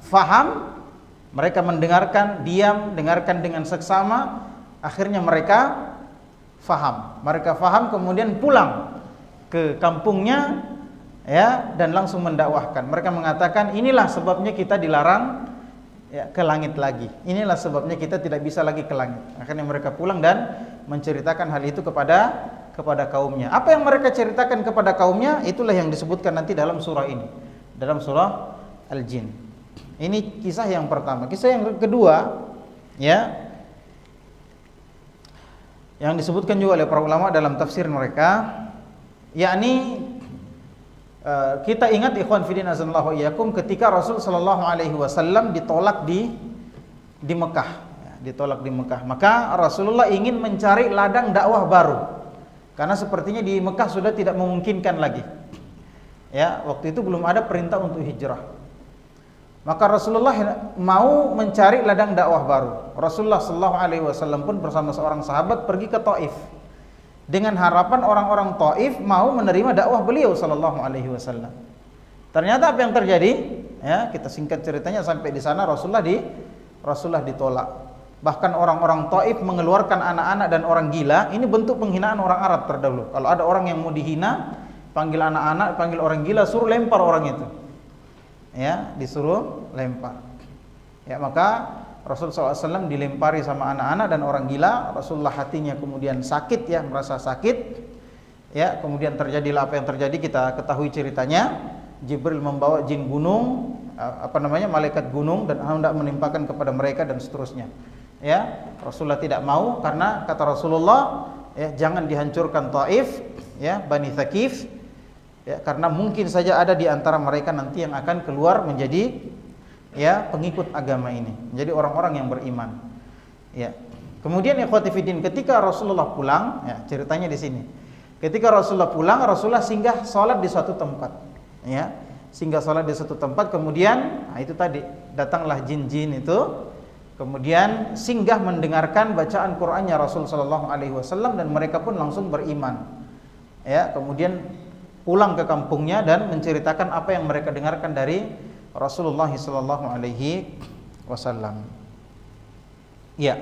faham, mereka mendengarkan, diam, dengarkan dengan seksama, akhirnya mereka faham. Mereka faham kemudian pulang ke kampungnya, ya, dan langsung mendakwahkan. Mereka mengatakan, inilah sebabnya kita dilarang, ya, ke langit lagi. Inilah sebabnya kita tidak bisa lagi ke langit. Akhirnya mereka pulang dan menceritakan hal itu kepada kaumnya. Apa yang mereka ceritakan kepada kaumnya, itulah yang disebutkan nanti dalam surah ini, dalam surah Al-Jin. Ini kisah yang pertama. Kisah yang kedua, ya, yang disebutkan juga oleh para ulama dalam tafsir mereka, yakni kita ingat ikhwan fillah azanallahu iyyakum, ketika Rasul sallallahu alaihi wasallam ditolak di Mekah, ya, ditolak di Mekah. Maka Rasulullah ingin mencari ladang dakwah baru. Karena sepertinya di Mekah sudah tidak memungkinkan lagi. Ya, waktu itu belum ada perintah untuk hijrah. Maka Rasulullah mau mencari ladang dakwah baru. Rasulullah sallallahu alaihi wasallam pun bersama seorang sahabat pergi ke Taif dengan harapan orang-orang Taif mau menerima dakwah beliau sallallahu alaihi wasallam. Ternyata apa yang terjadi? Ya, kita singkat ceritanya, sampai di sana Rasulullah ditolak. Bahkan orang-orang Taif mengeluarkan anak-anak dan orang gila. Ini bentuk penghinaan orang Arab terdahulu. Kalau ada orang yang mau dihina, panggil anak-anak, panggil orang gila, suruh lempar orang itu. Ya, disuruh lempar. Ya, maka Rasul SAW dilempari sama anak-anak dan orang gila. Rasulullah hatinya kemudian sakit, ya, merasa sakit. Ya, kemudian terjadilah apa yang terjadi, kita ketahui ceritanya. Jibril membawa jin gunung, malaikat gunung, dan hendak menimpakan kepada mereka dan seterusnya. Ya, Rasulullah tidak mau, karena kata Rasulullah, ya, jangan dihancurkan Taif, ya, Bani Thaqif. Ya, karena mungkin saja ada di antara mereka nanti yang akan keluar menjadi, ya, pengikut agama ini, menjadi orang-orang yang beriman. Ya. Kemudian ikhwati fiddin, ketika Rasulullah pulang, ya, ceritanya di sini. Ketika Rasulullah pulang, Rasulullah singgah salat di suatu tempat. Ya, singgah salat di suatu tempat, kemudian itu tadi datanglah jin-jin itu, kemudian singgah mendengarkan bacaan Qur'annya Rasul sallallahu alaihi wasallam, dan mereka pun langsung beriman. Ya, kemudian pulang ke kampungnya dan menceritakan apa yang mereka dengarkan dari Rasulullah sallallahu alaihi wasallam. Ya.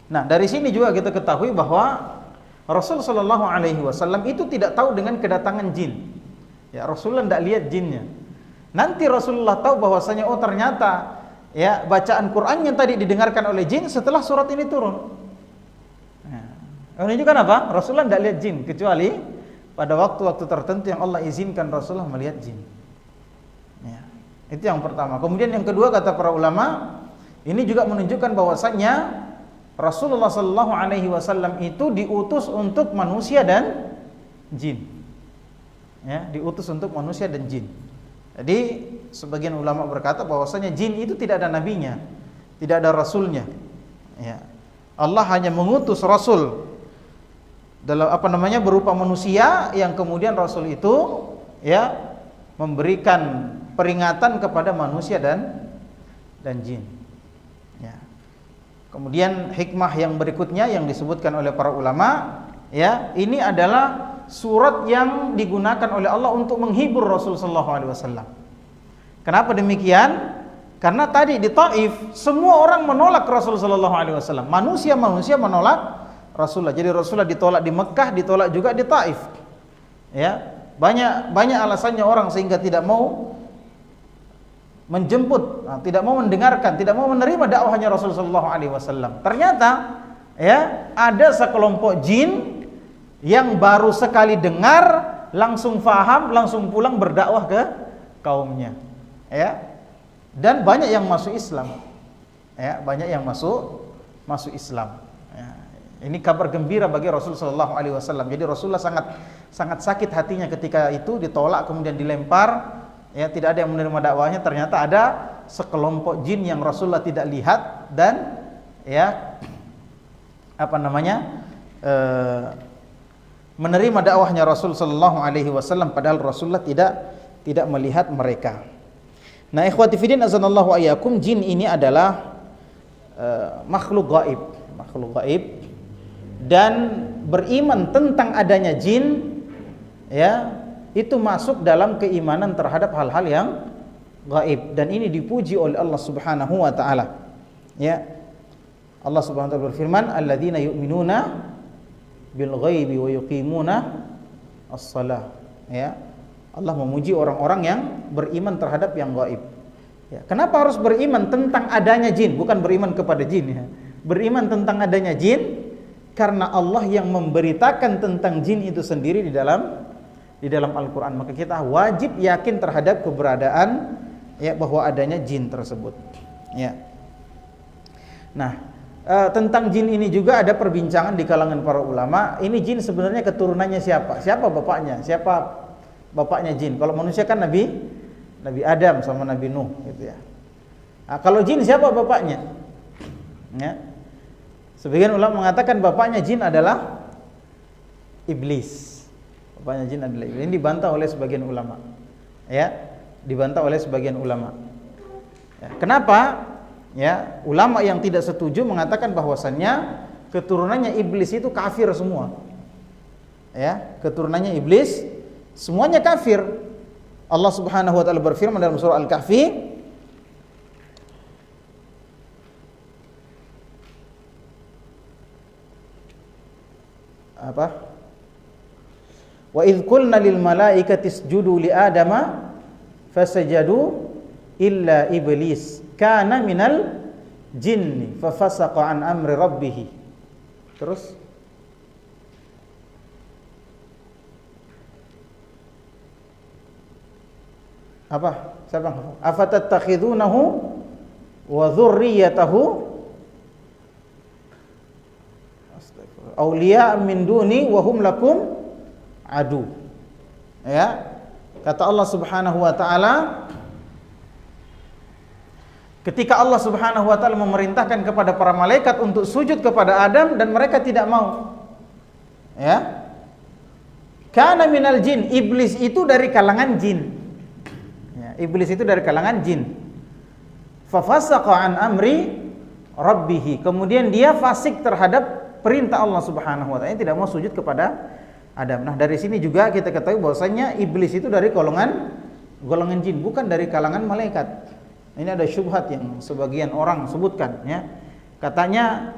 Nah, dari sini juga kita ketahui bahwa Rasul sallallahu alaihi wasallam itu tidak tahu dengan kedatangan jin. Ya, Rasulullah tidak lihat jinnya. Nanti Rasulullah tahu bahwasanya, oh ternyata, ya, bacaan Quran yang tadi didengarkan oleh jin setelah surat ini turun. Nah, ini juga apa? Rasulullah tidak lihat jin kecuali pada waktu-waktu tertentu yang Allah izinkan Rasulullah melihat jin. Ya, itu yang pertama. Kemudian yang kedua, kata para ulama, ini juga menunjukkan bahwasanya Rasulullah sallallahu alaihi wasallam itu diutus untuk manusia dan jin. Ya, diutus untuk manusia dan jin. Jadi sebagian ulama berkata bahwasanya jin itu tidak ada nabinya, tidak ada rasulnya. Ya. Allah hanya mengutus rasul dalam berupa manusia, yang kemudian Rasul itu, ya, memberikan peringatan kepada manusia dan jin. Ya. Kemudian hikmah yang berikutnya yang disebutkan oleh para ulama, ya, ini adalah surat yang digunakan oleh Allah untuk menghibur Rasul sallallahu alaihi wasallam. Kenapa demikian? Karena tadi di Taif semua orang menolak Rasul sallallahu alaihi wasallam. Manusia menolak Rasulullah. Jadi Rasulullah ditolak di Mekah, ditolak juga di Taif. Ya, banyak alasannya orang sehingga tidak mau menjemput, tidak mau mendengarkan, tidak mau menerima dakwahnya Rasulullah sallallahu alaihi wasallam. Ternyata, ya, ada sekelompok jin yang baru sekali dengar langsung faham, langsung pulang berdakwah ke kaumnya. Ya. Dan banyak yang masuk Islam. Ya, banyak yang masuk Islam. Ya. Ini kabar gembira bagi Rasulullah sallallahu alaihi wasallam. Jadi Rasulullah sangat sakit hatinya ketika itu ditolak kemudian dilempar, ya, tidak ada yang menerima dakwahnya. Ternyata ada sekelompok jin yang Rasulullah tidak lihat dan, ya, menerima dakwahnya Rasul sallallahu alaihi wasallam, padahal Rasulullah tidak melihat mereka. Nah, ikhwati fiddin azanallahu ayyakum, jin ini adalah makhluk gaib, dan beriman tentang adanya jin, ya, itu masuk dalam keimanan terhadap hal-hal yang gaib, dan ini dipuji oleh Allah Subhanahu wa taala. Ya. Allah Subhanahu wa taala berfirman, "Alladzina yu'minuna bil ghaibi wa yuqimuna as-shalah." Ya. Allah memuji orang-orang yang beriman terhadap yang gaib. Ya. Kenapa harus beriman tentang adanya jin, bukan beriman kepada jin ya. Beriman tentang adanya jin karena Allah yang memberitakan tentang jin itu sendiri di dalam Al-Qur'an. Maka kita wajib yakin terhadap keberadaan ya, bahwa adanya jin tersebut. Ya. Nah, tentang jin ini juga ada perbincangan di kalangan para ulama. Ini jin sebenarnya keturunannya siapa? Siapa bapaknya? Siapa bapaknya jin? Kalau manusia kan Nabi Adam sama Nabi Nuh gitu ya. Nah, kalau jin siapa bapaknya? Ya. Sebagian ulama mengatakan bapaknya jin adalah iblis. Bapaknya jin adalah iblis. Ini dibantah oleh sebagian ulama. Ya, dibantah oleh sebagian ulama. Ya. Kenapa? Ya, ulama yang tidak setuju mengatakan bahwasannya keturunannya iblis itu kafir semua. Ya, keturunannya iblis semuanya kafir. Allah Subhanahu wa taala berfirman dalam surah Al-Kahfi, apa? Wa idz qulna lil malaikati isjudu li adama fasajadu illa iblis kana minal jinni fafasaqa an amri rabbih. Terus apa? Siapa? Afatattakhidunahu wa dzurriyyatahu auliya min duni wa hum lakum adu. Ya. Kata Allah Subhanahu wa taala, ketika Allah Subhanahu wa taala memerintahkan kepada para malaikat untuk sujud kepada Adam dan mereka tidak mau. Ya. Kana minal jin, iblis itu dari kalangan jin. Ya, iblis itu dari kalangan jin. Fa fasaqa an amri rabbih. Kemudian dia fasik terhadap perintah Allah Subhanahu wa taala, tidak mau sujud kepada Adam. Nah, dari sini juga kita ketahui bahwasanya iblis itu dari golongan jin, bukan dari kalangan malaikat. Ini ada syubhat yang sebagian orang sebutkan ya. Katanya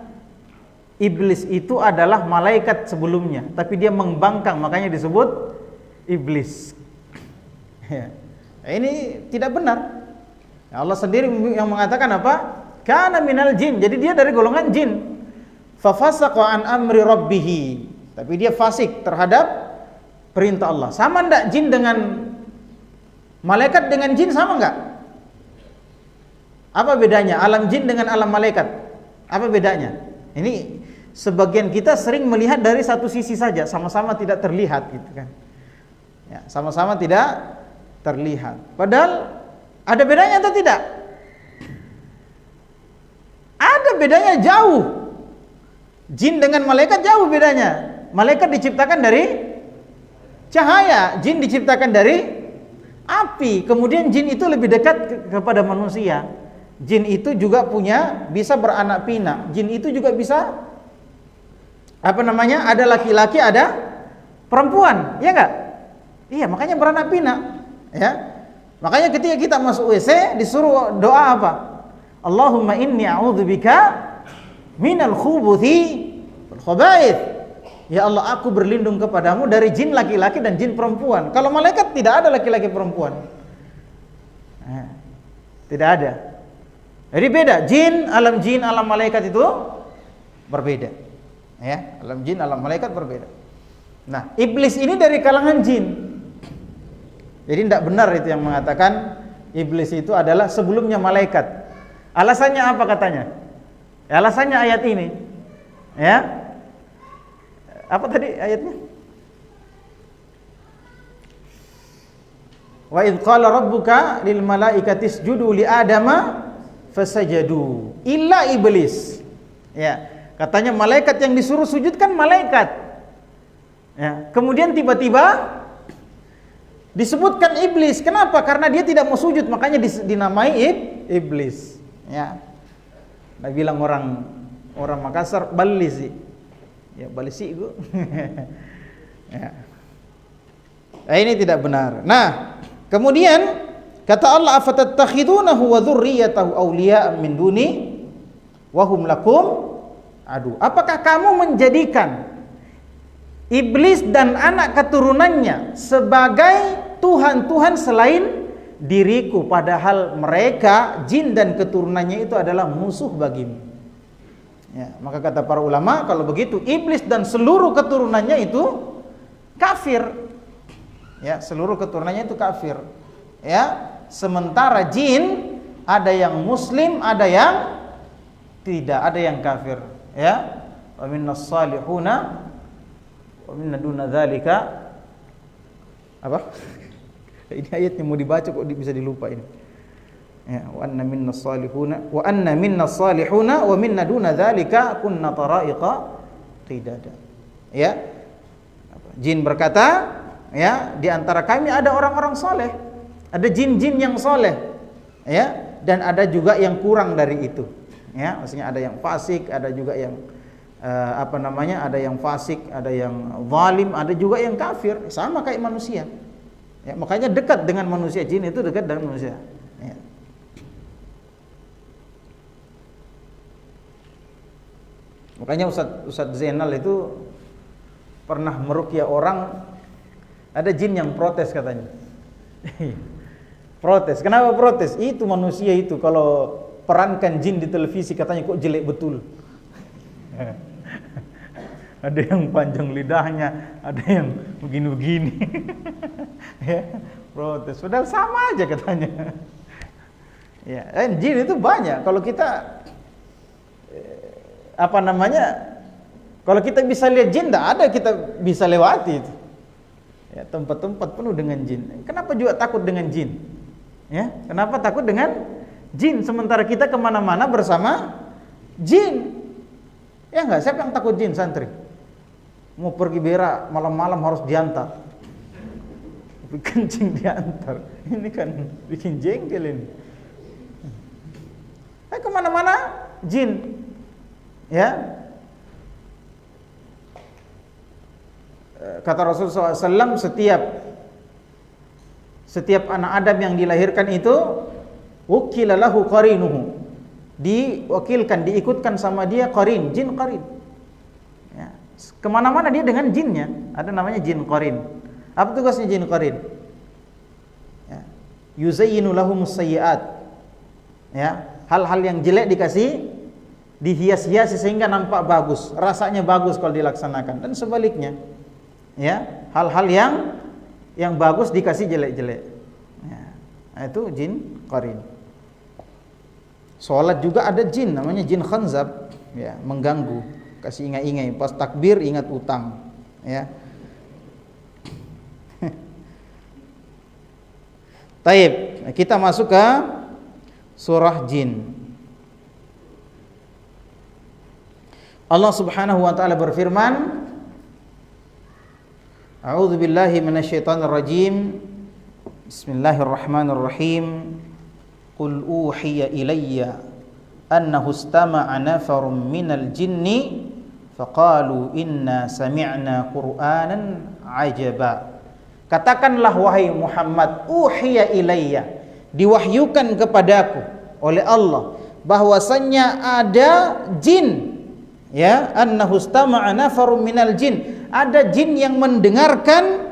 iblis itu adalah malaikat sebelumnya, tapi dia membangkang, makanya disebut iblis. Ya. Ini tidak benar. Ya, Allah sendiri yang mengatakan apa? Kana minal jin. Jadi dia dari golongan jin. Fa fasaqa an amri rabbih. Tapi dia fasik terhadap perintah Allah. Sama enggak jin dengan malaikat dengan jin, sama enggak? Apa bedanya alam jin dengan alam malaikat? Apa bedanya? Ini sebagian kita sering melihat dari satu sisi saja, sama-sama tidak terlihat gitu kan. Ya, sama-sama tidak terlihat. Padahal ada bedanya atau tidak? Ada bedanya jauh. Jin dengan malaikat jauh bedanya. Malaikat diciptakan dari cahaya, jin diciptakan dari api. Kemudian jin itu lebih dekat kepada manusia. Jin itu juga bisa beranak pinak. Jin itu juga bisa ada laki-laki, ada perempuan, ya enggak? Iya, makanya beranak pinak, ya. Makanya ketika kita masuk WC disuruh doa apa? Allahumma inni a'udzubika minal khubuthi wal khaba'ith. Ya Allah, aku berlindung kepadamu dari jin laki-laki dan jin perempuan. Kalau malaikat tidak ada laki-laki perempuan. Tidak ada. Jadi beda, jin, alam malaikat itu berbeda. Ya, alam jin, alam malaikat berbeda. Nah, iblis ini dari kalangan jin. Jadi tidak benar itu yang mengatakan iblis itu adalah sebelumnya malaikat. Alasannya apa katanya? Ya, alasannya ayat ini. Ya. Apa tadi ayatnya? Wa idz qala rabbuka lil malaikati isjudu li adama fasajadu illa iblis. Ya, katanya malaikat yang disuruh sujud kan malaikat. Ya, kemudian tiba-tiba disebutkan iblis. Kenapa? Karena dia tidak mau sujud, makanya dinamai iblis. Ya. Nah, bilang orang Makassar balisi. Ya, balisi itu. Ya. Nah, ini tidak benar. Nah, kemudian Kata Allah, afatattakhidunahu wa dzurriyyatahu awliya'a min duni wa hum lakum adu. Apakah kamu menjadikan iblis dan anak keturunannya sebagai tuhan-tuhan selain diriku, padahal mereka jin dan keturunannya itu adalah musuh bagimu? Ya, maka kata para ulama, kalau begitu iblis dan seluruh keturunannya itu kafir. Ya, seluruh keturunannya itu kafir. Ya, sementara jin ada yang muslim, ada yang tidak, ada yang kafir. Ya, wa minnas salihuna wa minna duna dzalika. Apa? Ini ayatnya mau dibaca kok bisa dilupa ini. Ya, wa anna minnas salihuna wa minna duna dzalika kunna taraiqa qidada. Ya. Jin berkata, ya, di antara kami ada orang-orang soleh, ada jin-jin yang soleh, ya, dan ada juga yang kurang dari itu. Ya, maksudnya ada yang fasik, ada juga yang ada yang fasik, ada yang zalim, ada juga yang kafir, sama kayak manusia. Ya, makanya dekat dengan manusia, jin itu dekat dengan manusia. Ya. Makanya Ustaz Zainal itu pernah meruqyah orang, ada jin yang protes katanya. Protes. Kenapa protes? Itu manusia itu kalau perankan jin di televisi katanya kok jelek betul. Ada yang panjang lidahnya, ada yang begini-begini. Ya, protes. Padahal sama aja katanya. Ya, jin itu banyak. Kalau kita kalau kita bisa lihat jin, tidak ada kita bisa lewati itu. Ya, tempat-tempat penuh dengan jin. Kenapa juga takut dengan jin? Ya, kenapa takut dengan jin? Sementara kita kemana-mana bersama jin. Ya enggak, siapa yang takut jin, santri? Mau pergi berak malam-malam harus diantar, kencing diantar. Ini kan bikin jengkel ini. Kemana-mana jin. Ya, kata Rasulullah SAW, setiap anak Adam yang dilahirkan itu wukila lahu qarinuhu, diwakilkan, diikutkan sama dia qarin, jin qarin. Ya, kemana-mana dia dengan jinnya, ada namanya jin qarin. Apa tugasnya jin qarin? Ya, yuzayyinu lahumus sayyi'at. Ya, hal-hal yang jelek dikasih dihias-hiasi sehingga nampak bagus, rasanya bagus kalau dilaksanakan, dan sebaliknya. Ya, hal-hal yang bagus dikasih jelek-jelek. Ya, nah itu jin qarin. Salat juga ada jin namanya jin khanzab, ya, mengganggu, kasih ingat-ingat, pas takbir ingat utang, ya. Taib, kita masuk ke surah jin. Allah Subhanahu wa taala berfirman, A'udzu billahi minasyaitonir rajim. Bismillahirrahmanirrahim. Qul uhiya ilayya annahu istama'a nafarun minal jinni faqalu inna sami'na qur'anan ajaba. Katakanlah wahai Muhammad, uhiya ilayya, diwahyukan kepadaku oleh Allah bahwasannya ada jin. Ya, annahu istama'a nafarun minal jin, ada jin yang mendengarkan,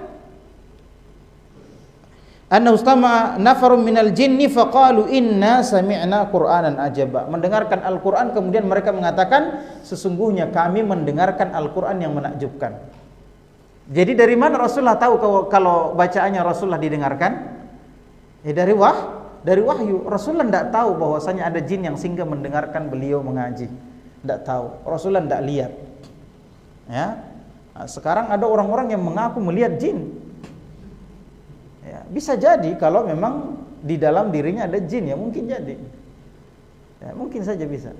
annahu istama'a nafarun minal jinni faqalu inna sami'na qur'anan ajaba, mendengarkan Al-Qur'an kemudian mereka mengatakan sesungguhnya kami mendengarkan Al-Qur'an yang menakjubkan. Jadi dari mana Rasulullah tahu kalau bacaannya Rasulullah didengarkan? Ya dari wahyu. Rasulullah tidak tahu bahwasanya ada jin yang singgah mendengarkan beliau mengaji. Tidak tahu, Rasulullah tidak lihat. Ya, nah, sekarang ada orang-orang yang mengaku melihat jin. Ya, bisa jadi kalau memang di dalam dirinya ada jin, ya mungkin jadi. Ya, mungkin saja bisa.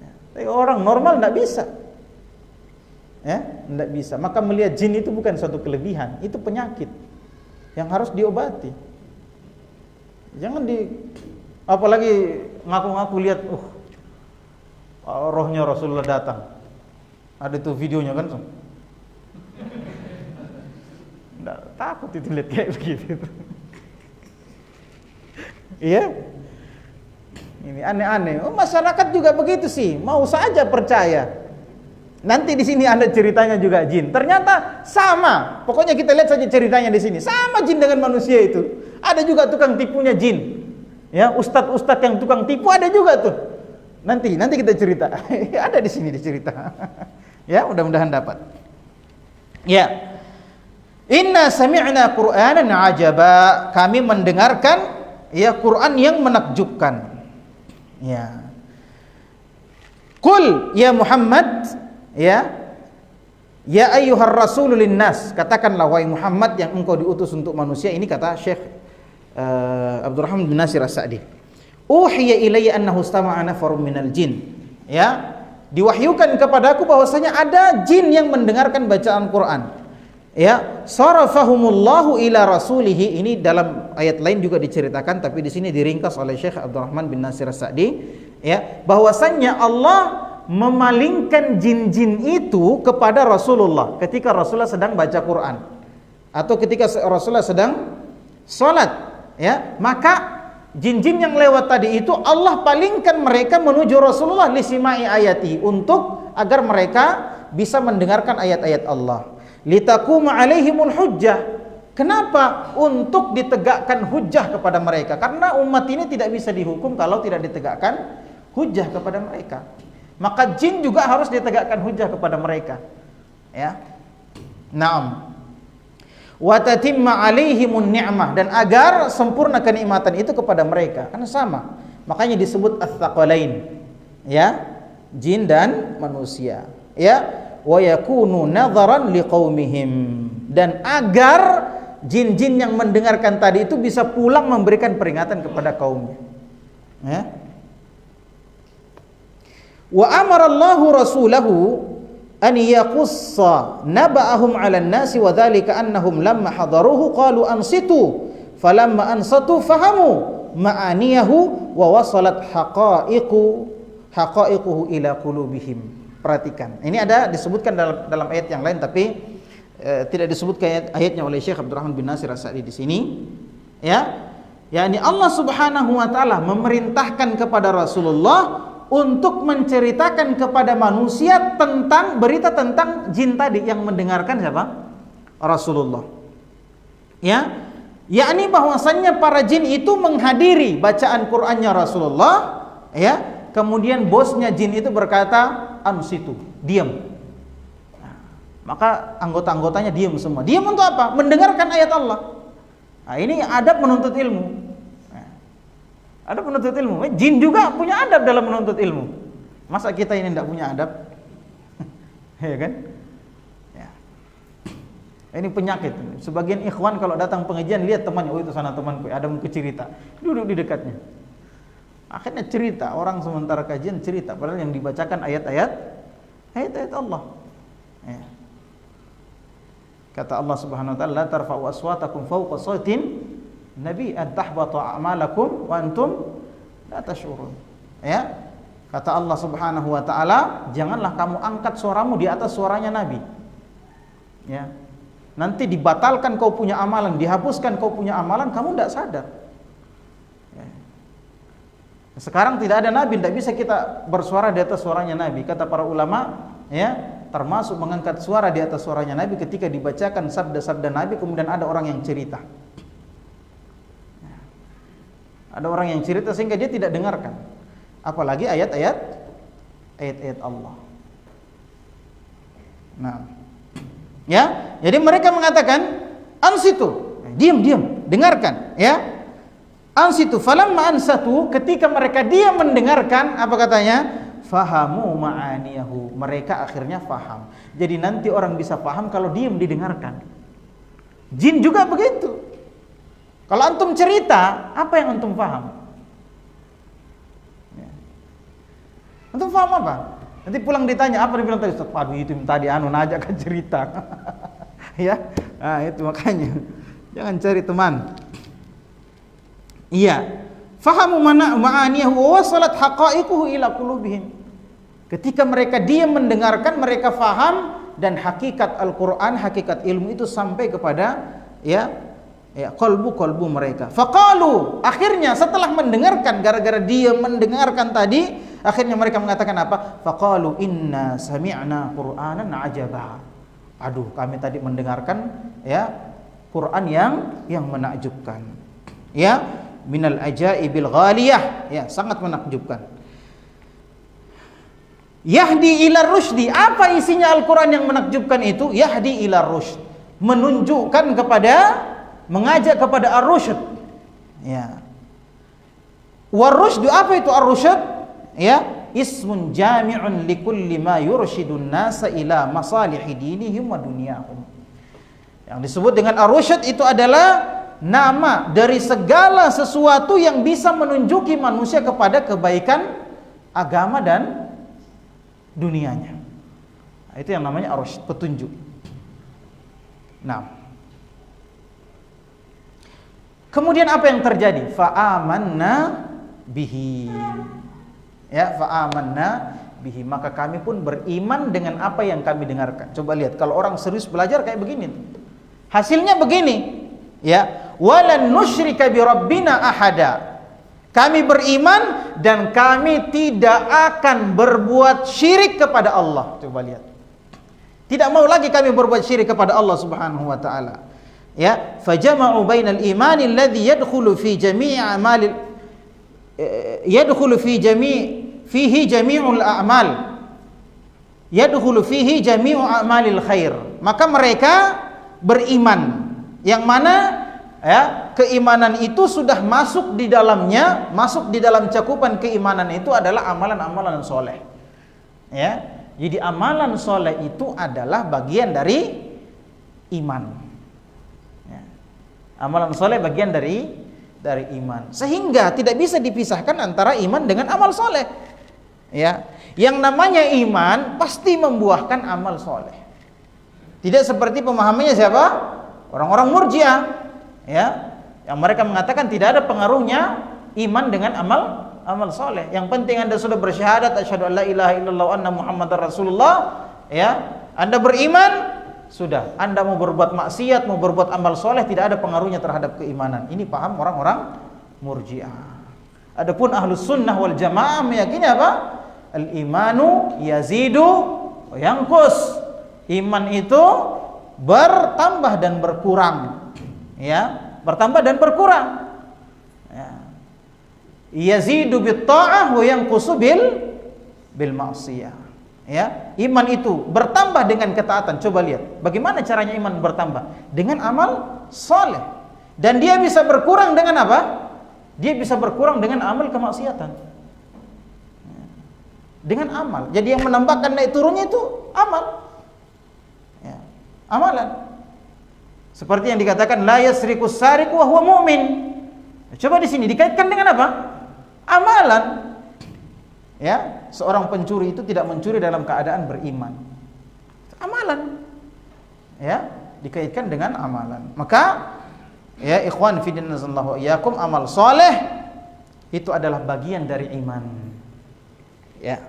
Ya, tapi orang normal tidak bisa. Ya, tidak bisa. Maka melihat jin itu bukan suatu kelebihan, itu penyakit yang harus diobati. Jangan apalagi ngaku-ngaku lihat, rohnya Rasulullah datang. Ada tuh videonya kan? Nggak, takut itu lihat kayak begitu. Iya. Ini aneh-aneh. Oh, masyarakat juga begitu sih, mau saja percaya. Nanti di sini ada ceritanya juga jin. Ternyata sama. Pokoknya kita lihat saja ceritanya di sini. Sama jin dengan manusia itu. Ada juga tukang tipunya jin. Ya, ustadz yang tukang tipu ada juga tuh. Nanti kita cerita. Ada di sini dicerita. Ya, mudah-mudahan dapat. Ya. Inna sami'na Qur'anan ajaba. Kami mendengarkan ya Quran yang menakjubkan. Ya. Qul ya Muhammad, ya ayyuhar rasulul linnas, katakanlah wahai Muhammad yang engkau diutus untuk manusia. Ini kata Syekh Abdurrahman bin Nasir As-Sa'di. Uhiya ilayya annahu istama'a nafarun minal jin. Ya, diwahyukan kepadaku bahwasanya ada jin yang mendengarkan bacaan Quran. Ya, sarafahumullahu ila rasulihi. Ini dalam ayat lain juga diceritakan, tapi di sini diringkas oleh Syekh Abdurrahman bin Nasir As-Sa'di, ya, bahwasanya Allah memalingkan jin-jin itu kepada Rasulullah ketika Rasulullah sedang baca Quran atau ketika Rasulullah sedang salat, ya. Maka jin-jin yang lewat tadi itu Allah palingkan mereka menuju Rasulullah lisimai ayati, untuk agar mereka bisa mendengarkan ayat-ayat Allah. Litakuma alaihimul hujjah. Kenapa? Untuk ditegakkan hujjah kepada mereka. Karena umat ini tidak bisa dihukum kalau tidak ditegakkan hujjah kepada mereka. Maka jin juga harus ditegakkan hujjah kepada mereka. Ya. Naam. Wa tatimma alaihimun ni'mah, dan agar sempurna kenikmatan itu kepada mereka. Karena sama. Makanya disebut ats-tsaqalain. Ya. Jin dan manusia. Ya. Wa yakunu nadharan liqaumihim, dan agar jin-jin yang mendengarkan tadi itu bisa pulang memberikan peringatan kepada kaumnya. Ya. Wa amara Allahu rasulahu an yaqussa naba'ahum 'alan nasi wa dzalika annahum lamma hadaruhu qalu ansitu falamma ansatu fahamu ma'aniyahu wa wasalat haqa'iquhu ila qulubihim. Perhatikan, ini ada disebutkan dalam ayat yang lain, tapi tidak disebutkan ayatnya oleh Syekh Abdurrahman bin Nasir As-Sa'di di sini. Ya, yakni Allah Subhanahu wa taala memerintahkan kepada Rasulullah untuk menceritakan kepada manusia tentang berita tentang jin tadi yang mendengarkan siapa? Rasulullah. Ya, yakni bahwasannya para jin itu menghadiri bacaan Qur'annya Rasulullah, ya. Kemudian bosnya jin itu berkata, ansitu, diam. Nah, maka anggota-anggotanya diam semua. Diam untuk apa? Mendengarkan ayat Allah. Nah, ini adab menuntut ilmu. Nah, adab menuntut ilmu. Jin juga punya adab dalam menuntut ilmu. Masa kita ini tidak punya adab? Ya kan? Ya. Ini penyakit. Sebagian ikhwan kalau datang pengajian lihat temannya, oh itu sana temanku, ada mau cerita, duduk di dekatnya. Akhirnya cerita, orang sementara kajian cerita, padahal yang dibacakan ayat-ayat Allah. Ya. Kata Allah Subhanahu wa taala, la tarfa'u aswatakum fawqa sawtin nabi an tahbata a'malakum wa antum la tash'urun. Ya. Kata Allah Subhanahu wa taala, janganlah kamu angkat suaramu di atas suaranya Nabi. Ya. Nanti dibatalkan kau punya amalan, dihapuskan kau punya amalan, kamu tidak sadar. Sekarang tidak ada nabi, tidak bisa kita bersuara di atas suaranya Nabi. Kata para ulama, ya, termasuk mengangkat suara di atas suaranya Nabi ketika dibacakan sabda-sabda Nabi kemudian ada orang yang cerita. Ada orang yang cerita sehingga dia tidak dengarkan. Apalagi ayat-ayat Allah. Nah, ya, jadi mereka mengatakan ansitu, diam, dengarkan, ya. Ansitu falamma ansatu, ketika mereka dia mendengarkan, apa katanya? Fahamu ma'aniyahu, mereka akhirnya faham. Jadi nanti orang bisa faham kalau diam didengarkan. Jin juga begitu. Kalau antum cerita, apa yang antum faham? Ya. Antum faham apa? Nanti pulang ditanya, apa dia bilang tadi? Ustaz, padu itu tadi najak kan cerita. Ya, nah itu makanya jangan cari teman. Iya, fahamu ma'aniyahu wa wasalat haqa'iquhu ila qulubihim. Ketika mereka diam mendengarkan, mereka faham, dan hakikat Al-Qur'an, hakikat ilmu itu sampai kepada, ya, ya, kolbu mereka. Faqalu, akhirnya setelah mendengarkan, gara-gara dia mendengarkan tadi, akhirnya mereka mengatakan apa? Faqalu inna sami'na qur'anan ajaba. Aduh, kami tadi mendengarkan ya Quran yang menakjubkan. Ya, minal ajaibil ghaliyah, ya, sangat menakjubkan. Yahdi ila rusydi, apa isinya Al-Quran yang menakjubkan itu? Yahdi ila rusyd, menunjukkan kepada, mengajak kepada ar-rusyd. Ya. War-rusydu, apa itu ar-rusyd? Ya, ismun jami'un likulli ma yursyidun nasa ila masalihi dinihim wa dunyahum. Yang disebut dengan ar-rusyd itu adalah nama dari segala sesuatu yang bisa menunjuki manusia kepada kebaikan agama dan dunianya. Nah, itu yang namanya ar-rusyd, petunjuk. Nah, kemudian apa yang terjadi? Fa'amanna bihi. Ya, fa'amanna bihi, maka kami pun beriman dengan apa yang kami dengarkan. Coba lihat, kalau orang serius belajar kayak begini, hasilnya begini, ya, walan nusyrika bi rabbina ahada. Kami beriman dan kami tidak akan berbuat syirik kepada Allah. Coba lihat. Tidak mau lagi kami berbuat syirik kepada Allah Subhanahu wa taala. Ya, fajama'u bainal imani alladhi yadkhulu fi jami'i a'malil yadkhulu fi fihi jami'ul a'mal. Yadkhulu fihi jami'u a'malil khair. Maka mereka beriman, yang mana ya, keimanan itu sudah masuk di dalamnya, masuk di dalam cakupan keimanan itu adalah amalan-amalan soleh. Ya, jadi amalan soleh itu adalah bagian dari iman. Ya. Amalan soleh bagian dari iman, sehingga tidak bisa dipisahkan antara iman dengan amal soleh. Ya, yang namanya iman pasti membuahkan amal soleh. Tidak seperti pemahamannya siapa? Orang-orang Murji'ah. Ya, yang mereka mengatakan tidak ada pengaruhnya iman dengan amal soleh. Yang penting Anda sudah bersyahadat asyhadu an la ilaha illallah wa anna muhammadar rasulullah, ya, Anda beriman, sudah. Anda mau berbuat maksiat, mau berbuat amal soleh, tidak ada pengaruhnya terhadap keimanan. Ini paham orang-orang Murji'ah. Adapun Ahlus Sunnah wal Jamaah meyakini apa? Al-imanu yazidu wa yanqus. Iman itu bertambah dan berkurang. Ya, bertambah dan berkurang. Ya. Yazidu bit ta'ah wa yanqusu bil ma'siyah. Ya, iman itu bertambah dengan ketaatan. Coba lihat, bagaimana caranya iman bertambah? Dengan amal saleh. Dan dia bisa berkurang dengan apa? Dia bisa berkurang dengan amal kemaksiatan. Ya. Dengan amal. Jadi yang menambahkan naik turunnya itu amal. Ya, amalan. Seperti yang dikatakan la yasriqus sariqu wa huwa mu'min. Coba di sini dikaitkan dengan apa? Amalan. Ya, seorang pencuri itu tidak mencuri dalam keadaan beriman. Amalan. Ya, dikaitkan dengan amalan. Maka ya ikhwan fillah nazallahu iyyakum, amal soleh itu adalah bagian dari iman. Ya.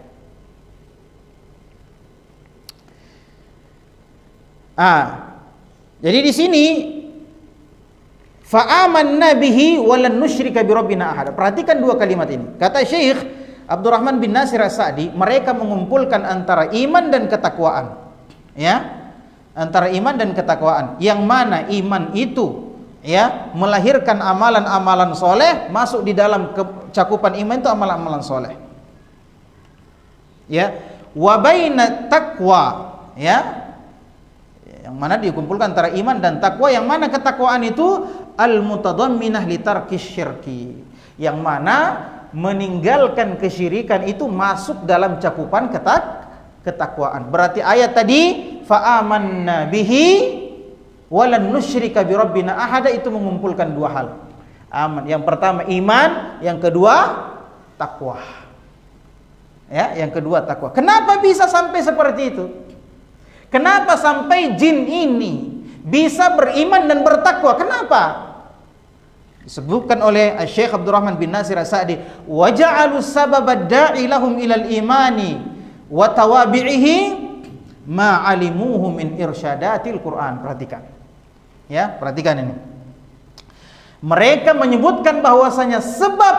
Jadi di sini fa'amanna bihi walan nusyrika bi rabbina ahad. Perhatikan dua kalimat ini. Kata Syekh Abdurrahman bin Nasir As-Sa'di, mereka mengumpulkan antara iman dan ketakwaan. Ya, antara iman dan ketakwaan. Yang mana iman itu ya melahirkan amalan-amalan soleh, masuk di dalam cakupan iman itu amalan-amalan soleh. Ya, wa baina taqwa, ya, yang mana dikumpulkan antara iman dan takwa, yang mana ketakwaan itu al-mutadamminah li tarkis syirki, yang mana meninggalkan kesyirikan itu masuk dalam cakupan ketakwaan. Berarti ayat tadi fa'amanna bihi walan nusyrika bi rabbina ahada itu mengumpulkan dua hal. Aman. Yang pertama iman, yang kedua takwa. Ya, yang kedua takwa. Kenapa bisa sampai seperti itu? Kenapa sampai jin ini bisa beriman dan bertakwa? Kenapa? Disebutkan oleh Syekh Abdurrahman bin Nasir As-Sa'di, wa ja'alu sababad da'i lahum ilal imani wa tawabi'ihi ma 'alimuhu min irsyadatil Qur'an. Perhatikan. Ya, perhatikan ini. Mereka menyebutkan bahwasanya sebab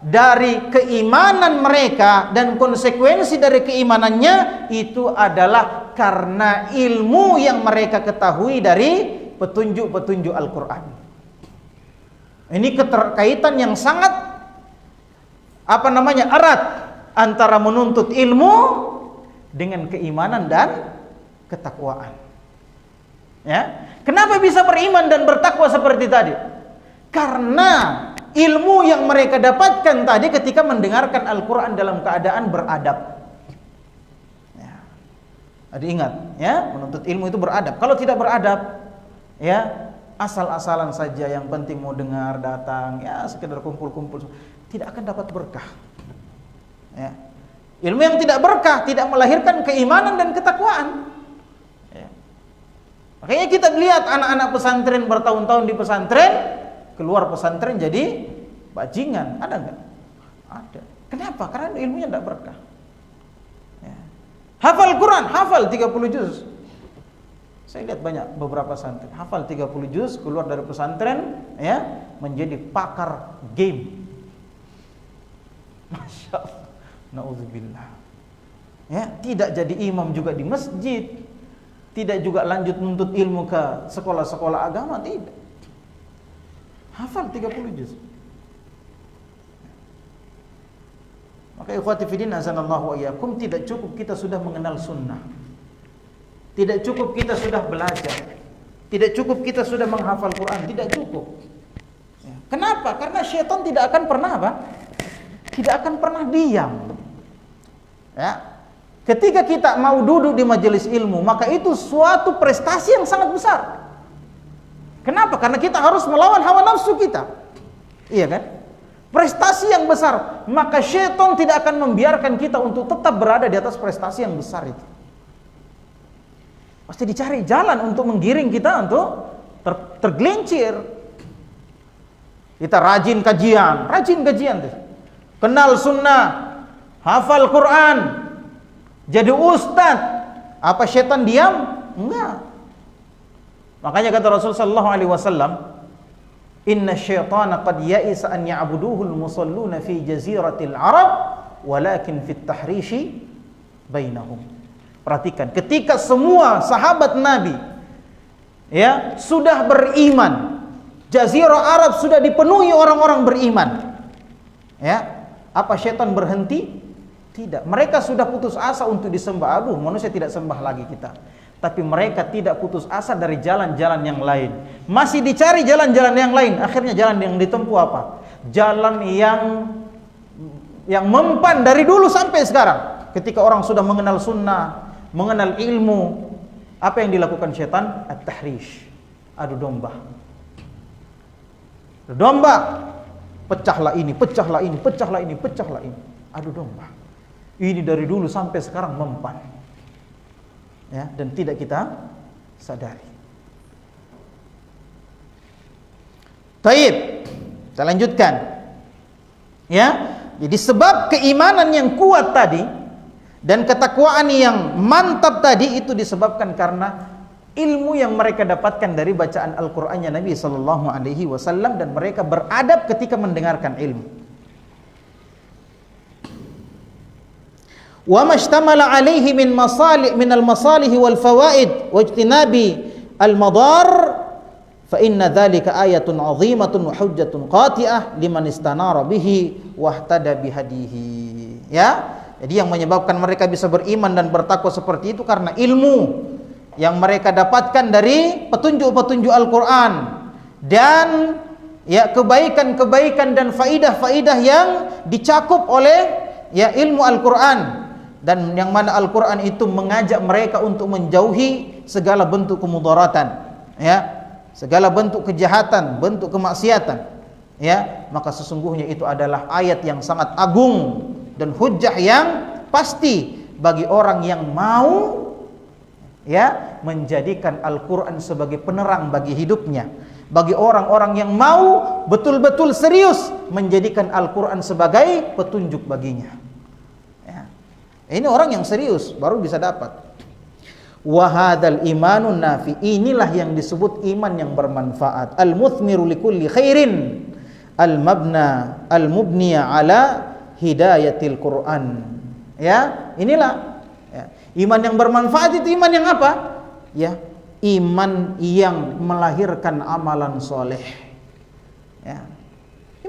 dari keimanan mereka dan konsekuensi dari keimanannya itu adalah karena ilmu yang mereka ketahui dari petunjuk-petunjuk Al-Quran. Ini keterkaitan yang sangat erat antara menuntut ilmu dengan keimanan dan ketakwaan. Ya, kenapa bisa beriman dan bertakwa seperti tadi? Karena ilmu yang mereka dapatkan tadi ketika mendengarkan Al-Quran dalam keadaan beradab. Ya. Jadi ingat, ya, menuntut ilmu itu beradab. Kalau tidak beradab, ya, asal-asalan saja, yang penting mau dengar, datang, ya, sekedar kumpul-kumpul, tidak akan dapat berkah. Ya. Ilmu yang tidak berkah tidak melahirkan keimanan dan ketakwaan. Ya. Makanya kita lihat anak-anak pesantren bertahun-tahun di pesantren, keluar pesantren jadi bajingan, ada enggak? Ada. Kenapa? Karena ilmunya tidak berkah. Ya. Hafal Quran, hafal 30 juz. Saya lihat banyak beberapa santri hafal 30 juz, keluar dari pesantren, ya, menjadi pakar game. Masya Allah. Na'udzubillah. Ya, tidak jadi imam juga di masjid, tidak juga lanjut nuntut ilmu ke sekolah-sekolah agama, tidak. Hafal 30 juz. Maka ikhwati fillah azanallahu wa iyyakum, tidak cukup kita sudah mengenal sunnah. Tidak cukup kita sudah belajar. Tidak cukup kita sudah menghafal Quran, tidak cukup. Ya. Kenapa? Karena syaitan tidak akan pernah apa? Tidak akan pernah diam. Ya. Ketika kita mau duduk di majelis ilmu, maka itu suatu prestasi yang sangat besar. Kenapa? Karena kita harus melawan hawa nafsu kita. Iya kan? Prestasi yang besar. Maka syaitan tidak akan membiarkan kita untuk tetap berada di atas prestasi yang besar itu. Pasti dicari jalan untuk menggiring kita untuk tergelincir. Kita rajin kajian, kenal sunnah, hafal Quran, jadi ustadz. Apa syaitan diam? Enggak. Makanya kata Rasul sallallahu alaihi wasallam, "Inna syaitana qad ya'isa an ya'buduhu al-musalluna fi jaziratil Arab, walakin fit tahrishi bainahum." Perhatikan, ketika semua sahabat Nabi, ya, sudah beriman, Jazirah Arab sudah dipenuhi orang-orang beriman, ya, apa syaitan berhenti? Tidak. Mereka sudah putus asa untuk disembah. Aduh, manusia tidak sembah lagi kita. Tapi mereka tidak putus asa dari jalan-jalan yang lain. Masih dicari jalan-jalan yang lain. Akhirnya jalan yang ditempuh apa? Jalan yang mempan dari dulu sampai sekarang. Ketika orang sudah mengenal sunnah, mengenal ilmu, apa yang dilakukan syaitan? At-tahrish, adu domba. Adu domba. Pecahlah ini, pecahlah ini, pecahlah ini, pecahlah ini. Adu domba. Ini dari dulu sampai sekarang mempan. Ya, dan tidak kita sadari. Taib. Kita lanjutkan. Ya, jadi sebab keimanan yang kuat tadi dan ketakwaan yang mantap tadi itu disebabkan karena ilmu yang mereka dapatkan dari bacaan Al-Qur'annya Nabi sallallahu alaihi wasallam, dan mereka beradab ketika mendengarkan ilmu. Wa mastamala alaihi min al-masalih wal fawaid wa ijtinabi al-madar fa inna dzalika ayatun 'azimatun wa hujjatun qati'ah liman istanara bihi wa ihtada bihadihi. Ya, jadi yang menyebabkan mereka bisa beriman dan bertakwa seperti itu karena ilmu yang mereka dapatkan dari petunjuk-petunjuk Al-Quran dan ya kebaikan-kebaikan dan faidah-faidah yang dicakup oleh ya ilmu Al-Quran, dan yang mana Al-Quran itu mengajak mereka untuk menjauhi segala bentuk kemudaratan, ya, segala bentuk kejahatan, bentuk kemaksiatan, ya, maka sesungguhnya itu adalah ayat yang sangat agung dan hujjah yang pasti bagi orang yang mau ya menjadikan Al-Quran sebagai penerang bagi hidupnya, bagi orang-orang yang mau betul-betul serius menjadikan Al-Quran sebagai petunjuk baginya. Ya. Ini orang yang serius baru bisa dapat. Wa hadzal imanun nafi, inilah yang disebut iman yang bermanfaat. Al-muthmiru likulli khairin, al-mubniya ala hidayatil Quran. Ya, inilah ya. Iman yang bermanfaat itu iman yang apa? Ya, iman yang melahirkan amalan soleh. Ya,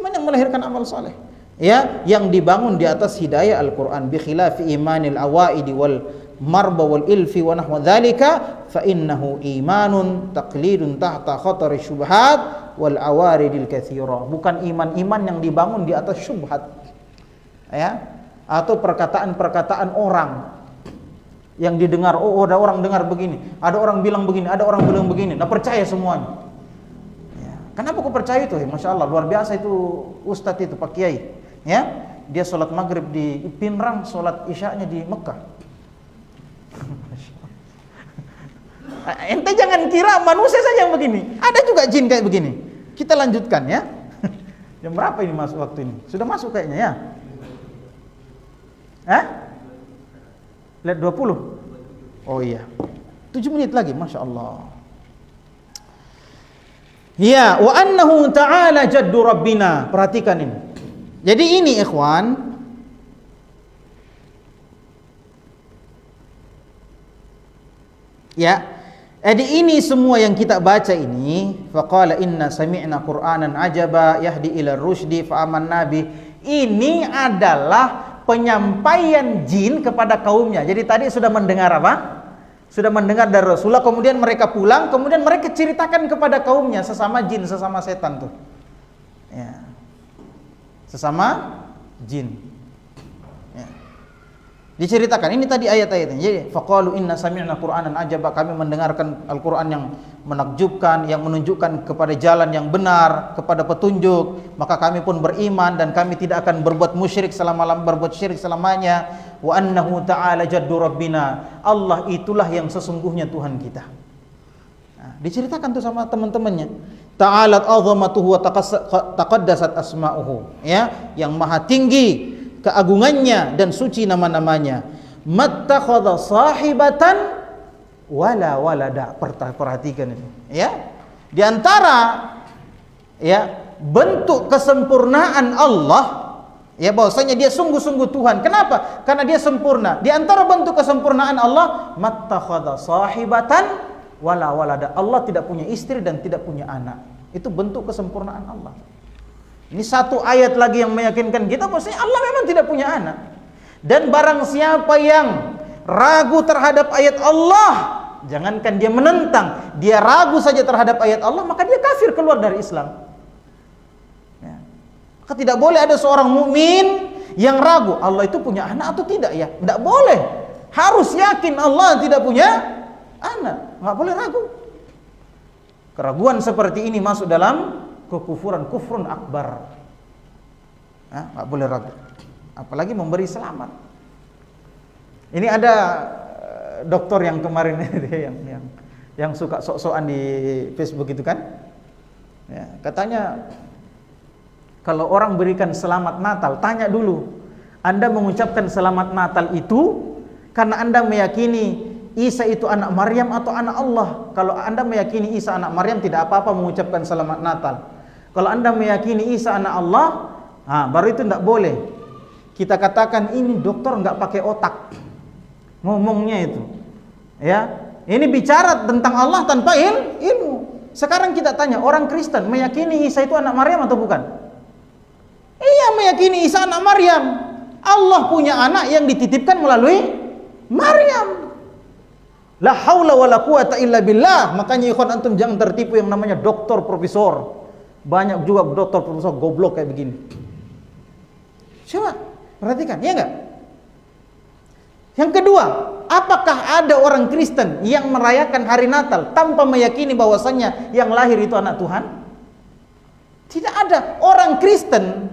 iman yang melahirkan amal soleh. Ya, yang dibangun di atas hidayah Al-Quran. Bi khilafi imanil awaidi wal marba wal ilfi wa nahwa dzalika fa innahu imanun taqlidun tahta khatari syubhat wal awaridil katsira. Bukan iman-iman yang dibangun di atas syubhat, ya, atau perkataan-perkataan orang yang didengar. Oh, ada orang dengar begini, ada orang bilang begini, ada orang bilang begini, nah percaya semuanya. Ya. Kenapa kau percaya itu? Masya Allah, luar biasa itu ustadz itu, Pak Kiai. Ya, dia sholat maghrib di Pinrang, sholat isyanya di Mekah. Ente jangan kira manusia saja yang begini, ada juga jin kayak begini. Kita lanjutkan ya. Jam berapa ini masuk waktu ini? Sudah masuk kayaknya ya. Hah? Lihat 20. Oh iya. 7 menit lagi, Masya Allah. Ya, wa annahu ta'ala jaddu rabbina. Perhatikan ini. Jadi ini ikhwan, ya. Jadi ini semua yang kita baca ini, faqala inna sami'na qur'anan ajaba yahdi ila rusydi fa amanna bi. Ini adalah penyampaian jin kepada kaumnya. Jadi tadi sudah mendengar apa? Sudah mendengar dari Rasulullah, kemudian mereka pulang, kemudian mereka ceritakan kepada kaumnya, sesama jin, sesama setan tuh. Ya. Sesama jin. Ya. Diceritakan, ini tadi ayat-ayatnya. Jadi faqalu inna sami'na qur'anan ajaba, kami mendengarkan Al-Qur'an yang menakjubkan, yang menunjukkan kepada jalan yang benar, kepada petunjuk, maka kami pun beriman dan kami tidak akan berbuat musyrik berbuat syirik selamanya. Wa annahu ta'ala jaddu rabbina, Allah itulah yang sesungguhnya Tuhan kita. Nah, diceritakan tuh sama teman-temannya. Ta'alat azamatuhu wa taqaddasat asma'uhu, ya, yang maha tinggi keagungannya dan suci nama-namanya. Mattakhadha sahibatan wala walada. Perhatikan ini, ya. Di antara ya bentuk kesempurnaan Allah, ya, bahwasanya dia sungguh-sungguh Tuhan. Kenapa? Karena dia sempurna. Di antara bentuk kesempurnaan Allah, mattakhadha sahibatan wala walada. Allah tidak punya istri dan tidak punya anak. Itu bentuk kesempurnaan Allah. Ini satu ayat lagi yang meyakinkan kita bahwasanya Allah memang tidak punya anak. Dan barang siapa yang ragu terhadap ayat Allah, jangankan dia menentang, dia ragu saja terhadap ayat Allah, maka dia kafir, keluar dari Islam. Ya. Maka tidak boleh ada seorang mukmin yang ragu Allah itu punya anak atau tidak, ya. Tidak boleh. Harus yakin Allah tidak punya anak. Nggak boleh ragu. Keraguan seperti ini masuk dalam kekufuran, kufrun akbar. Nggak boleh ragu. Apalagi memberi selamat. Ini ada dokter yang kemarin yang suka sok-sokan di Facebook itu kan, ya, katanya kalau orang berikan selamat Natal, tanya dulu, Anda mengucapkan selamat Natal itu karena Anda meyakini Isa itu anak Maryam atau anak Allah? Kalau Anda meyakini Isa anak Maryam, tidak apa-apa mengucapkan selamat Natal. Kalau Anda meyakini Isa anak Allah, baru itu tidak boleh. Kita katakan ini dokter nggak pakai otak ngomongnya itu, ya. Ini bicara tentang Allah tanpa ilmu. Sekarang kita tanya, orang Kristen meyakini Isa itu anak Maryam atau bukan? Iya, meyakini Isa anak Maryam. Allah punya anak yang dititipkan melalui Maryam. La haula wala quwata illa billah. Makanya ikhwan antum jangan tertipu yang namanya doktor profesor. Banyak juga doktor profesor goblok kayak begini. Coba perhatikan, ya enggak? Yang kedua, apakah ada orang Kristen yang merayakan hari Natal tanpa meyakini bahwasannya yang lahir itu anak Tuhan? Tidak ada. Orang Kristen,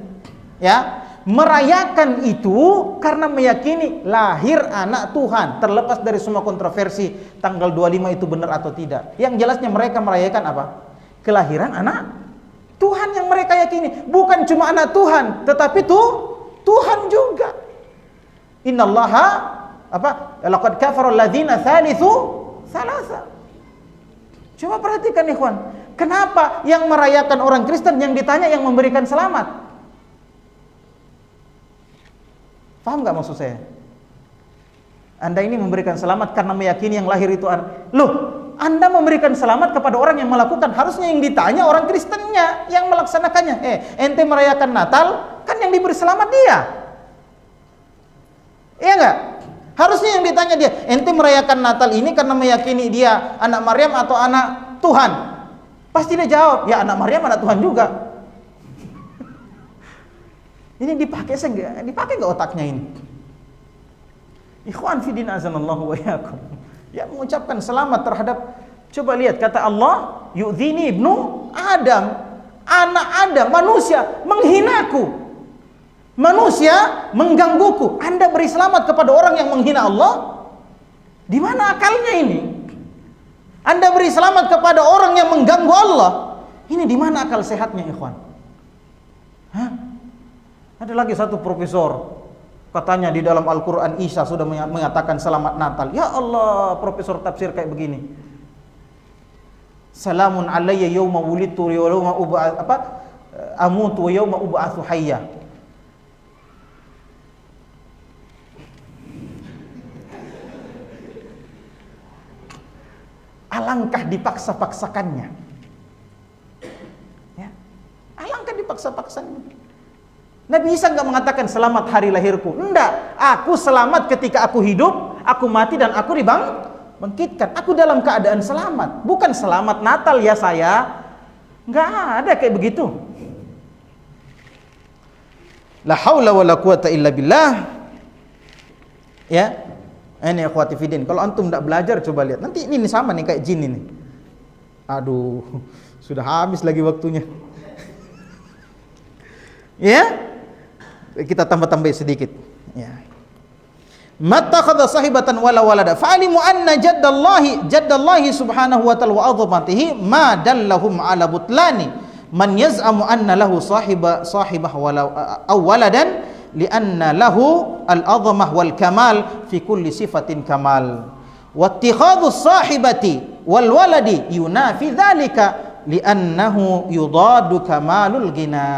ya, merayakan itu karena meyakini lahir anak Tuhan, terlepas dari semua kontroversi tanggal 25 itu benar atau tidak. Yang jelasnya mereka merayakan apa? Kelahiran anak Tuhan yang mereka yakini. Bukan cuma anak Tuhan, tetapi Tuhan juga. Innallaha laqad kafara alladzina thalithu Thalatha. Coba perhatikan ikhwan, kenapa yang merayakan orang Kristen yang ditanya yang memberikan selamat? Paham gak maksud saya? Anda ini memberikan selamat karena meyakini yang lahir itu loh, Anda memberikan selamat kepada orang yang melakukan, harusnya yang ditanya orang Kristennya yang melaksanakannya. Ente merayakan Natal, kan yang diberi selamat dia. Iya enggak? Harusnya yang ditanya dia, ente merayakan Natal ini karena meyakini dia anak Maryam atau anak Tuhan? Pasti dia jawab, ya anak Maryam anak Tuhan juga. Ini dipakai nggak otaknya ini? Ikhwan fillah azanallahu wa iyyakum. Ya, mengucapkan selamat terhadap, coba lihat kata Allah, yu'dzini ibnu Adam, anak Adam, manusia menghinaku. Manusia menggangguku. Anda beri selamat kepada orang yang menghina Allah? Di mana akalnya ini? Anda beri selamat kepada orang yang mengganggu Allah? Ini di mana akal sehatnya, ikhwan? Hah? Ada lagi satu profesor, katanya di dalam Al-Quran Isa sudah mengatakan selamat Natal. Ya Allah, profesor tafsir kayak begini. Salamun alayya yawma wulidtu wa yawma amutu wa yawma ub'atsu hayya. Alangkah dipaksa-paksakannya. Ya. Alangkah dipaksa-paksakannya. Nabi Isa enggak mengatakan selamat hari lahirku. Enggak, aku selamat ketika aku hidup, aku mati dan aku dibangkitkan. Aku dalam keadaan selamat, bukan selamat Natal ya saya. Enggak ada kayak begitu. La haula wala quwata illa billah. Ya. Ini akhwati fiddin, kalau antum tidak belajar coba lihat. Nanti ini sama nih kayak jin ini. Aduh, sudah habis lagi waktunya. Ya? Kita tambah-tambah sedikit. Ya. Mattakhadha sahibatan wala walada fa'alimu anna jaddallahi subhanahu wa ta'ala wa 'azamatihi ma dallahum 'ala butlani man yaz'amu anna lahu sahibah waladan lianna lahu al-'azamah wal kamal fi kulli sifatin kamal wa ittikhadhu sahibati wal waladi yunafi dzalika liannahu yudadu kamalul ghina.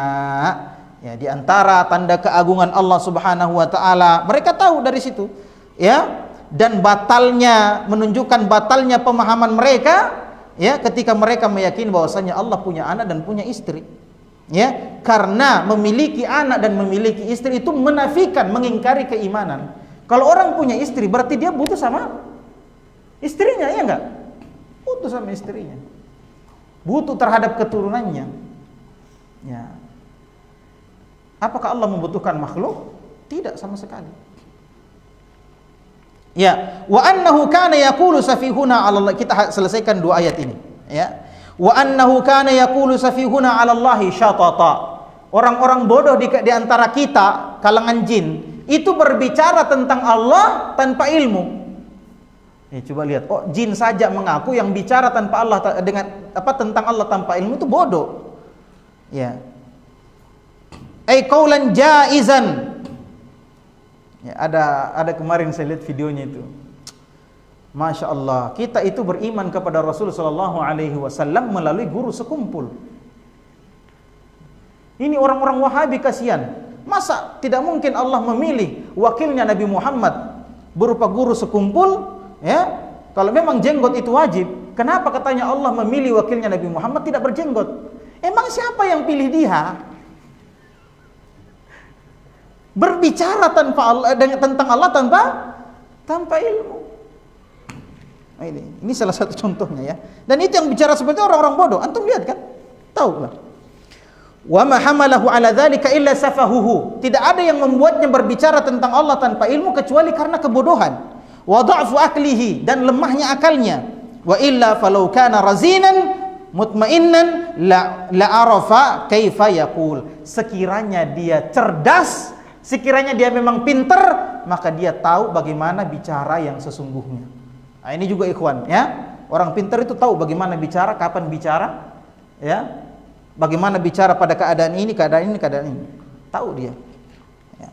Ya, di antara tanda keagungan Allah Subhanahu wa taala, mereka tahu dari situ, ya, dan menunjukkan batalnya pemahaman mereka, ya, ketika mereka meyakini bahwasanya Allah punya anak dan punya istri. Ya, karena memiliki anak dan memiliki istri itu menafikan, mengingkari keimanan. Kalau orang punya istri berarti dia butuh sama istrinya, ya enggak? Butuh sama istrinya. Butuh terhadap keturunannya. Ya. Apakah Allah membutuhkan makhluk? Tidak sama sekali. Ya, wa annahu kana yaqulu safihuna 'ala Allah. Kita selesaikan dua ayat ini, ya. Wa annahu kana yaqulu safihuna 'ala Allahi syatata. Orang-orang bodoh di antara kita, kalangan jin, itu berbicara tentang Allah tanpa ilmu. Ya, coba lihat, jin saja mengaku yang bicara tanpa Allah tentang Allah tanpa ilmu itu bodoh. Ya. Qaulan jaizan. Ya, ada kemarin saya lihat videonya itu. Masya Allah, kita itu beriman kepada Rasul sallallahu alaihi wasallam melalui guru sekumpul. Ini orang-orang Wahabi kasihan. Masa tidak mungkin Allah memilih wakilnya Nabi Muhammad berupa guru sekumpul, ya? Kalau memang jenggot itu wajib, kenapa katanya Allah memilih wakilnya Nabi Muhammad tidak berjenggot? Emang siapa yang pilih dia? Berbicara tentang Allah tanpa ilmu. Nah, ini salah satu contohnya, ya. Dan itu yang bicara seperti orang-orang bodoh. Antum lihat kan? Tahu lah. Wa ma hamalahu ala dzalika illa safahuhu. Tidak ada yang membuatnya berbicara tentang Allah tanpa ilmu kecuali karena kebodohan. Wa dha'fu aklihi, dan lemahnya akalnya. Wa illa falau kana razinan mutmainnan la arafa kaifa yaqul. Sekiranya dia cerdas, sekiranya dia memang pintar, maka dia tahu bagaimana bicara yang sesungguhnya. Nah, ini juga ikhwan, ya. Orang pintar itu tahu bagaimana bicara, kapan bicara, ya. Bagaimana bicara pada keadaan ini, keadaan ini, keadaan ini. Tahu dia. Ya.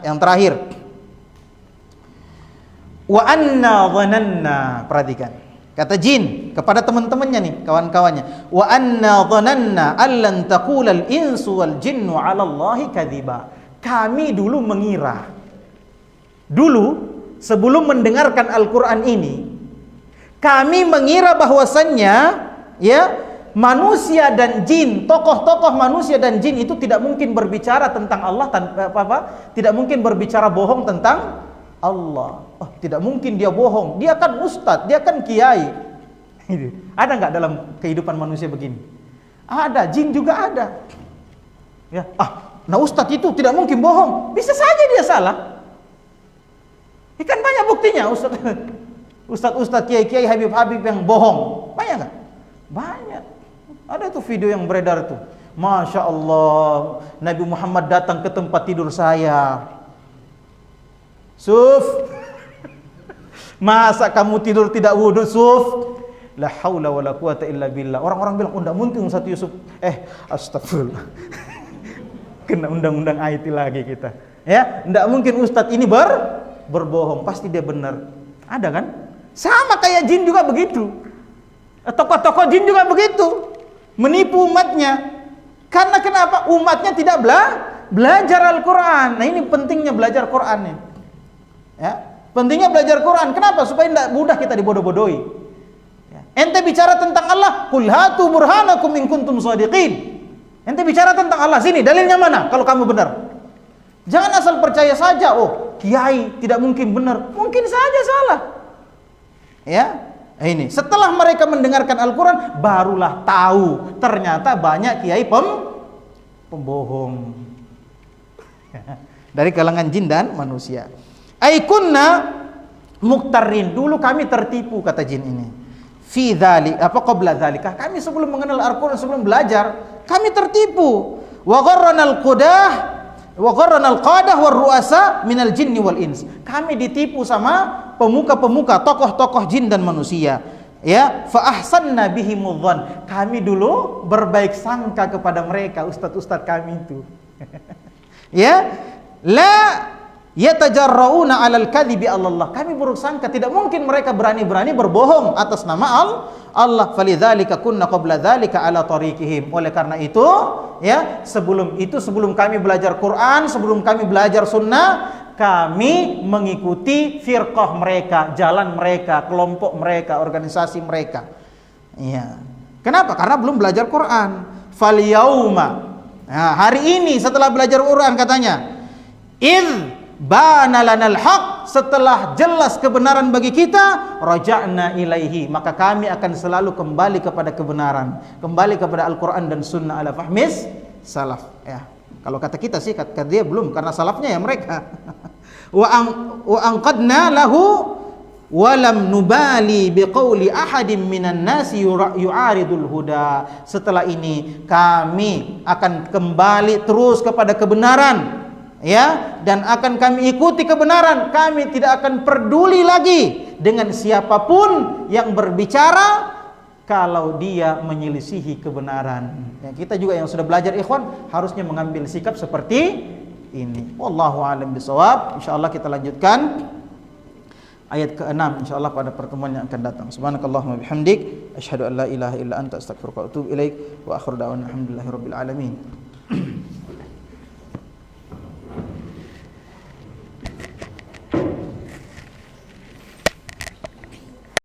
Yang terakhir. Wa anna dhananna, perhatikan. Kata jin kepada teman-temannya nih, kawan-kawannya. Wa anna dhananna allan taqulal insu wal jinnu 'ala Allahi kadhiba. Kami dulu mengira. Dulu sebelum mendengarkan Al-Qur'an ini, kami mengira bahwasannya ya, manusia dan jin, tokoh-tokoh manusia dan jin itu tidak mungkin berbicara tentang Allah tidak mungkin berbicara bohong tentang Allah. Oh, tidak mungkin dia bohong. Dia kan ustadz, dia kan kiai. Ada nggak dalam kehidupan manusia begini? Ada, jin juga ada. Ya, nah ustadz itu tidak mungkin bohong. Bisa saja dia salah. Ikan banyak buktinya ustadz kiai-kiai habib-habib yang bohong. Banyak nggak? Banyak. Ada tuh video yang beredar tuh. Masya Allah, Nabi Muhammad datang ke tempat tidur saya. Suf, masa kamu tidur tidak wudhu, Suf? La haula wala quwata illa billah. Orang-orang bilang, enggak mungkin Ustaz Yusuf. Astagfirullah. Kena undang-undang IT lagi kita. Ya, enggak mungkin Ustaz ini berbohong, pasti dia benar. Ada kan? Sama kayak jin juga begitu. Tokoh-tokoh jin juga begitu. Menipu umatnya. Karena kenapa? Umatnya tidak belajar Al-Quran. Nah ini pentingnya belajar Quran nih. Ya, pentingnya belajar Quran. Kenapa? Supaya tidak mudah kita dibodoh-bodohi. Ya. Ente bicara tentang Allah, qul hatu burhanakum in kuntum shadiqin. Ente bicara tentang Allah, sini dalilnya mana kalau kamu benar. Jangan asal percaya saja, oh kiai tidak mungkin benar, mungkin saja salah. Ya, ini setelah mereka mendengarkan Al-Quran, barulah tahu ternyata banyak kiai pembohong dari kalangan jin dan manusia. Aikunna muktarin, dulu kami tertipu, kata jin ini. Fi dzalik, qabla dzalika, kami sebelum mengenal Al-Qur'an, sebelum belajar, kami tertipu. Wa gharranal qadah war ru'asa minal jinni wal ins. Kami ditipu sama pemuka-pemuka, tokoh-tokoh jin dan manusia. Ya, fa ahsanna bihimudz. Kami dulu berbaik sangka kepada mereka, ustaz-ustaz kami itu. Ya, la yatajarrauna 'alal kadhibi Allah. Kami buruk sangka, tidak mungkin mereka berani-berani berbohong atas nama Allah. Falidzalika kunna qabla dzalika 'ala tariqihim. Oleh karena itu, ya, sebelum kami belajar Quran, sebelum kami belajar sunnah, kami mengikuti firqah mereka, jalan mereka, kelompok mereka, organisasi mereka. Iya. Kenapa? Karena belum belajar Quran. Fal yauma. Nah, hari ini setelah belajar Quran katanya, bana lanal haq, setelah jelas kebenaran bagi kita, raja'na ilaihi, maka kami akan selalu kembali kepada kebenaran, kembali kepada Al-Quran dan Sunnah ala fahmis salaf. Ya, kalau kata kita sih, kata dia belum, karena salafnya ya mereka. Wa anqadna lahu walam nubali biqauli ahadin minan nasi yu'aridul huda. Setelah ini kami akan kembali terus kepada kebenaran, ya, dan akan kami ikuti kebenaran. Kami tidak akan peduli lagi dengan siapapun yang berbicara kalau dia menyelisihi kebenaran. Ya, kita juga yang sudah belajar ikhwan harusnya mengambil sikap seperti ini. Wallahu a'lam bishawab. Insyaallah kita lanjutkan ayat ke-6 insyaallah pada pertemuan yang akan datang. Subhanakallahumma bihamdik asyhadu an la ilaha illa anta astaghfiruka wa atubu ilaik wa akhiru da'wana alhamdulillahirabbil alamin.